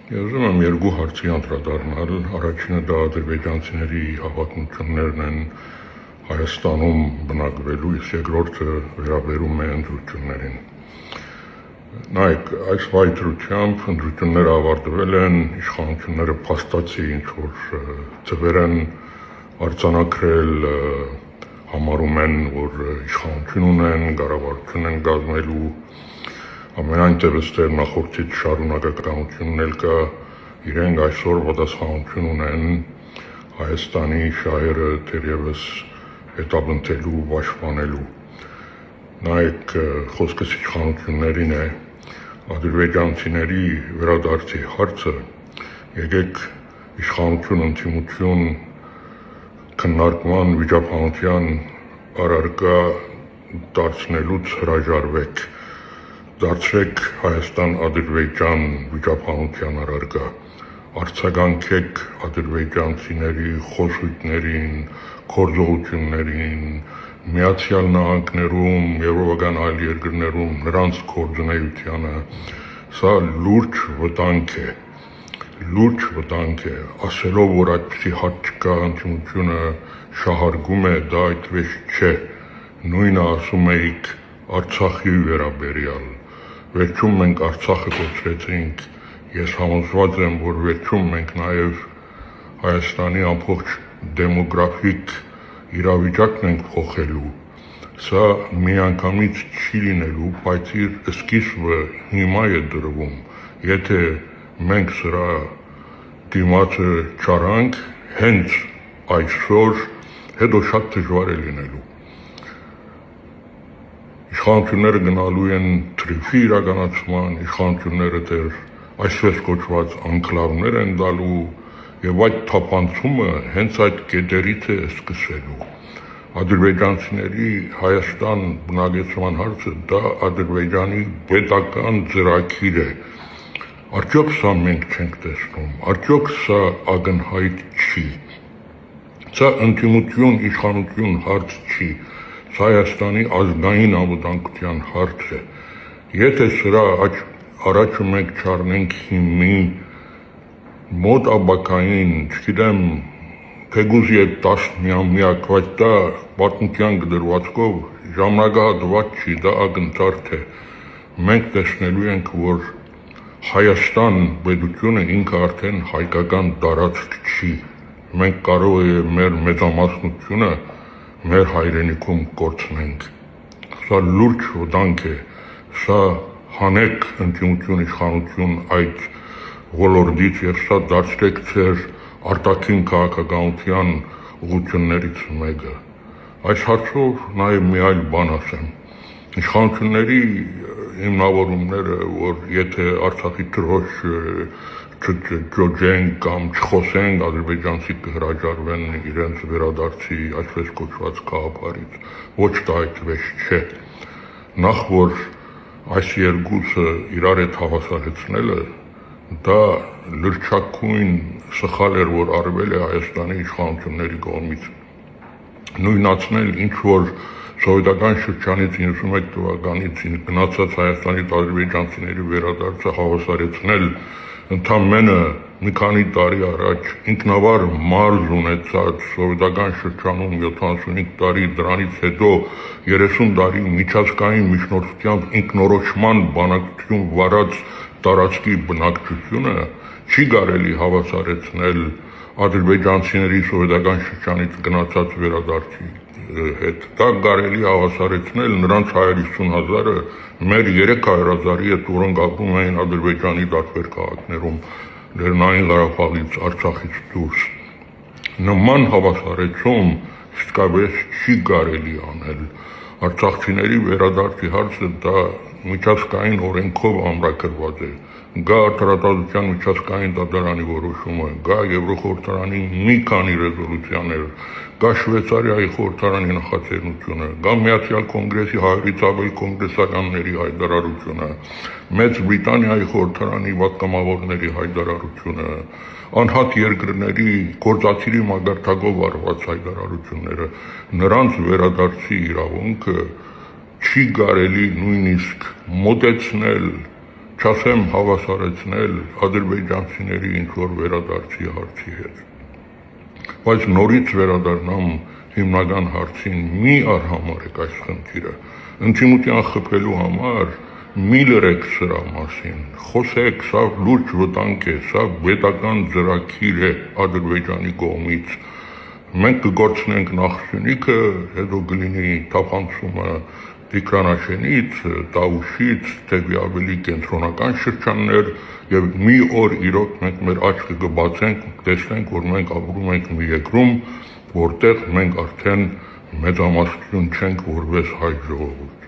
Ուզում եմ երկու հարցի անդրադառնալ, առաջինը դա ադրբեջանցիների հավակնություններն են Հայաստանում բնակվելու, իսկ երկրորդը վերաբերում է ընտրություններին։ Նայեք, այս վայրությամբ ընտրությունները ավարտվել են, իշխանությունները փաստացի ինչ-որ ձևեր են արձանագրել, համարում են, որ իշխանություն ունեն, կառավարություն են կազմելու, ամենայն դեպս դեռ նախորդից շարունակականությունն էլ կա, իրենք այսօր պատասխանություն ունեն Հայաստանի շահերը դեռևս հետապնդելու, պաշտպանելու։ Նայեք, խոսքս իշխանություններին է, ադրբեջանցիների վերադարձի հարցը, եկեք իշխանություն, ընդդիմություն, քննարկման, վիճաբանության առարկա դարձնելուց հրաժարվեք, դարձրեք Հայաստան-Ադրբեջան վիճաբանության առարկա, արձագանքեք ադրբեջանցիների խոսույթներին, գործողություններին, Միացյալ Նահանգներում, եվրոպական այլ երկրներում նրանց գործունեությանը, սա լուրջ վտանգ է, ասելով, որ այդպիսի հարց չկա, ընդդիմությունը շահարկում է, դա այդպես չէ, նույնը ասում էիք Արցախի վերաբերյալ, վերջում մենք Արցախը կոչեցինք, ես համոզված եմ, որ վերջում մենք նաև Հայաստանի ամբողջ դեմոգրաֆիկ իրավիճակն ենք փոխելու, սա միանգամից չի լինելու, բայց իր սկիզբը հիմա է դրվում, եթե մենք սրա դիմացը չարանք, հենց այսօր, հետո շատ դժվար է լինելու։ Իշխանությունները գնալու են թրիֆի իրականացման, իշխանությունները դեռ այսպես կոչված անկլավներ են տալու եւ այդ թափանցումը հենց այդ կետերից է սկսելու։ Ադրբեջանցիների Հայաստան բնակեցման հարցը դա Ադրբեջանի պետական ծրագիր է։ Արդյոք սա մենք չենք տեսնում, արդյոք սա ակնհայտ չի։ Սա ընդդիմություն, իշխանություն հարց չի, սա Հայաստանի ազգային անվտանգության հարց է։ Եթե սրա առաջը մենք չառնենք հիմի մոտ ապագային, չգիտեմ, թեկուզ եւ 10 միակ, բայց դա պատմության գրվածքով ժամանակահատված չի, դա ակնթարթ է։ Մենք տեսնելու ենք, որ Հայաստան պետությունը ինքը արդեն հայկական տարածք չի։ Մենք կարող է մեր մեծամասնությունը մեր հայրենիքում կորցնենք։ Սա լուրջ վտանգ է, սա հանեք ընդդիմություն, իշխանություն այդ ոլորտից եւ սա դարձրեք ձեր արտաքին քաղաքականության ուղղություններից մեկը։ Այս հարցով նաեւ մի այլ բան ասեմ։ Իշխանությունների հիմնավորումները, որ եթե Արցախի դրոշ չջոջեն կամ չխոսեն, ադրբեջանցի կհրաժարվեն իրենց վերադարձի այսպես կոչված գաղափարից, ոչ դա այդպես չէ։ Նախ որ այս երկուսը իրար հետ հավասարեցնելը, դա լրջակույն սխալ էր, որ արվել է Հայաստանի իշխանությունների կողմից։ Նույնացնել ինչ որ սովետական շրջանից 91 թվականից գնացած Հայաստանի ադրբեջանցիների վերադարձը հավասարեցնել ընդամենը մի քանի տարի առաջ ինքնավար մարզ ունեցած սովետական շրջանում 75 տարի, դրանից հետո 30 տարի միջազգային միջնորդությամբ ինքնորոշման բանակցություն վարած տարածքի բնակչությունը չի կարելի հավասարեցնել ադրբեջանցիների սովետական շրջանից գնացած վերադարձի հետ։ Դա կարելի հավասարեցնել նրանց 150,000-ը մեր 300,000-ի հետ, որոնք ապրում էին Ադրբեջանի տարբեր քաղաքներում, Լեռնային Ղարաբաղից, Արցախից դուրս։ Նման հավասարեցում իսկապես չի կարելի անել։ Արցախցիների վերադարձի հարցը դա միջազգային օրենքով ամրագրված է։ Գա Արդարադատության միջազգային դատարանի որոշումը, գա Եվրոխորհրդարանի մի քանի ռեզոլյուցիաներ, գա Շվեյցարիայի խորհրդարանի նախաձեռնությունը, գա Միացյալ Կոնգրեսի 100-ից ավելի կոնգրեսականների հայտարարությունը, Մեծ Բրիտանիայի խորհրդարանի պատգամավորների հայտարարությունը, անհատ երկրների գործադիրի մակարդակով արված հայտարարությունները, նրանց վերադարձի իրավունքը չի կարելի նույնիսկ մոտեցնել չասեմ հավասարեցնել ադրբեջանցիների ինչ-որ վերադարձի հարցի հետ, բայց նորից վերադառնամ հիմնական հարցին, մի արհամարեք այս խնդիրը, ընդդիմության խփելու համար մի լրեք սրա մասին, խոսեք, սա լուրջ վտանգ է, սա պետական ծրագիր է Ադրբեջանի կողմից, մենք կգործնենք նախ Սյունիքը, հետո կլինի թափանցումը Տիգրանաշենից, Տավուշից, թեպի ավելի կենտրոնական շրջաններ եւ մի օր իրոք մենք մեր աչքը կբացենք, տեսնենք, որ մենք ապրում ենք մի երկրում, որտեղ մենք արդեն մեծամասնություն չենք որպես հայ ժողովուրդ։